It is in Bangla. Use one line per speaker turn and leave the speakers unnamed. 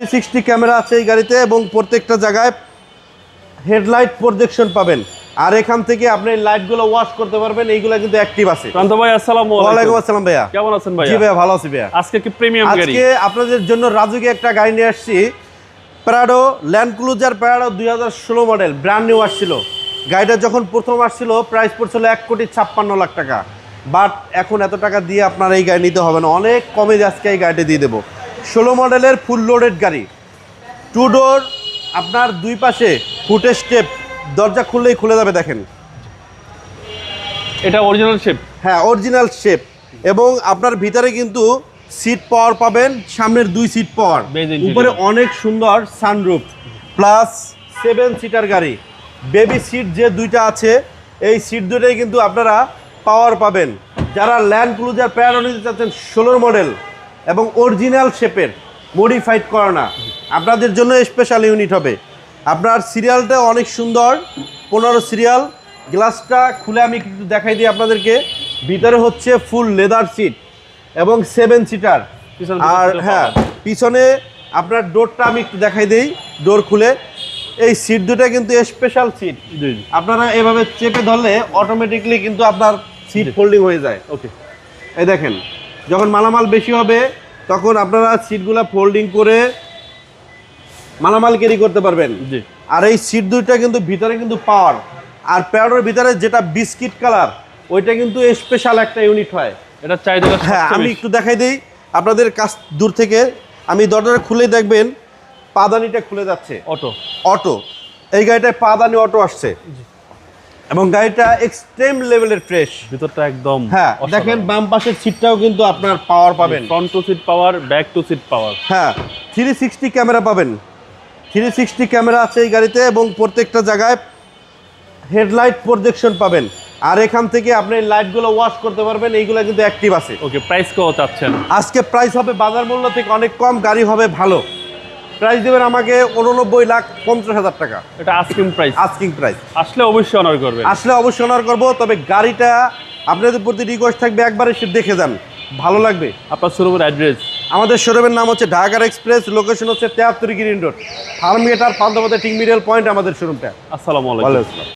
360 ক্যামেরা আছে এই গাড়িতে এবং প্রত্যেকটা জায়গায় হেডলাইট প্রজেকশন পাবেন। আর এখান থেকে আপনি লাইটগুলো ওয়াশ করতে পারবেন। এইগুলো কিন্তু অ্যাক্টিভ আছে।
প্রান্ত ভাই আসসালামু আলাইকুম।
ওয়ালাইকুম আসসালাম ভাইয়া,
কেমন আছেন ভাইয়া?
জি ভাইয়া ভালো আছি ভাইয়া।
আজকে কি প্রিমিয়াম গাড়ি?
আজকে আপনাদের জন্য রাজুকে একটা গাড়ি নিয়ে আসছি, Prado land cruiser Prado 2016 model, brand new আসছিল। গাড়িটা যখন প্রথম আসছিল প্রাইস পড়ছিল 1,56,00,000 টাকা, বাট এখন এত টাকা দিয়ে আপনার এই গাড়ি নিতে হবে না, অনেক কমে আজকে এই গাড়িটা দিয়ে দেবো। 16 মডেলের ফুল লোডেড গাড়ি, 2 ডোর, আপনার দুই পাশে ফুটের স্টেপ, দরজা খুললেই খুলে যাবে। দেখেন
এটা অরিজিনাল শেপ।
হ্যাঁ অরিজিনাল শেপ, এবং আপনার ভিতরে কিন্তু সিট পাওয়ার পাবেন, সামনের 2 সিট পাওয়ার, উপরে অনেক সুন্দর সানরুফ, প্লাস 7 সিটার গাড়ি। বেবি সিট যে দুইটা আছে, এই সিট দুটাই কিন্তু আপনারা পাওয়ার পাবেন। যারা ল্যান্ড ক্রুজার প্রাডো নিতে চাচ্ছেন 16 মডেল এবং অরিজিনাল শেপের, মডিফাইড করা না, আপনাদের জন্য স্পেশাল ইউনিট হবে। আপনার সিরিয়ালটা অনেক সুন্দর, 15 সিরিয়াল। গ্লাসটা খুলে আমি একটু দেখাই দিই আপনাদেরকে। ভিতরে হচ্ছে ফুল লেদার সিট এবং 7 সিটার। আর হ্যাঁ, পিছনে আপনার ডোরটা আমি একটু দেখাই দিই, ডোর খুলে। এই সিট দুটা কিন্তু স্পেশাল সিট, আপনারা এভাবে চেপে ধরলে অটোমেটিকলি কিন্তু আপনার সিট ফোল্ডিং হয়ে যায়।
ওকে,
এই দেখেন, যখন মালামাল বেশি হবে তখন আপনারা সিটগুলা ফোল্ডিং করে মালামাল ক্যারি করতে পারবেন। আর এই সিট দুইটা কিন্তু ভিতরে কিন্তু পাওয়ার, আর প্যাডোর ভিতরে যেটা বিস্কিট কালার, ওইটা কিন্তু স্পেশাল একটা ইউনিট হয়।
এটা চাহিদা।
হ্যাঁ, আমি একটু দেখাই দিই আপনাদের কাছ দূর থেকে। আমি দরজাটা খুলেই দেখবেন পাদানিটা খুলে যাচ্ছে। অটো এই গাড়িটায় পাদানি অটো আসছে, এবং গাড়িটা এক্সট্রিম লেভেলের ফ্রেশ।
ভিতরটা একদম
হ্যাঁ দেখেন, বাম পাশের সিটটাও কিন্তু আপনার পাওয়ার পাবেন,
front two seat power, back two seat power.
হ্যাঁ 360 ক্যামেরা পাবেন, 360 ক্যামেরা আছে এই গাড়িতে, এবং প্রত্যেকটা জায়গায় হেডলাইট প্রজেকশন পাবেন। আর এখান থেকে আপনি লাইটগুলো ওয়াশ করতে পারবেন। এইগুলো কিন্তু অ্যাক্টিভ আছে।
ওকে, প্রাইস কত চাচ্ছেন?
আজকে প্রাইস হবে বাজার মূল্য থেকে অনেক কম, গাড়ি হবে ভালো। প্রাইস দেবেন আমাকে 89,50,000 টাকা।
এটা আস্কিং প্রাইস।
Asking price.
আসলে অবশ্যই অনার করবেন।
আসলে অবশ্যই অনার করবো, তবে গাড়িটা আপনাদের প্রতি রিকোয়েস্ট থাকবে, একবার এসে দেখে যান, ভালো লাগবে।
আপনার শোরুমের অ্যাড্রেস?
আমাদের শোরুমের নাম হচ্ছে ঢাকার এক্সপ্রেস, লোকেশন হচ্ছে 73 গ্রিন রোড, ফার্মগেট আর পান্থপথের ঠিক মিডল পয়েন্ট আমাদের শোরুমটা।
আসসালামু আলাইকুম।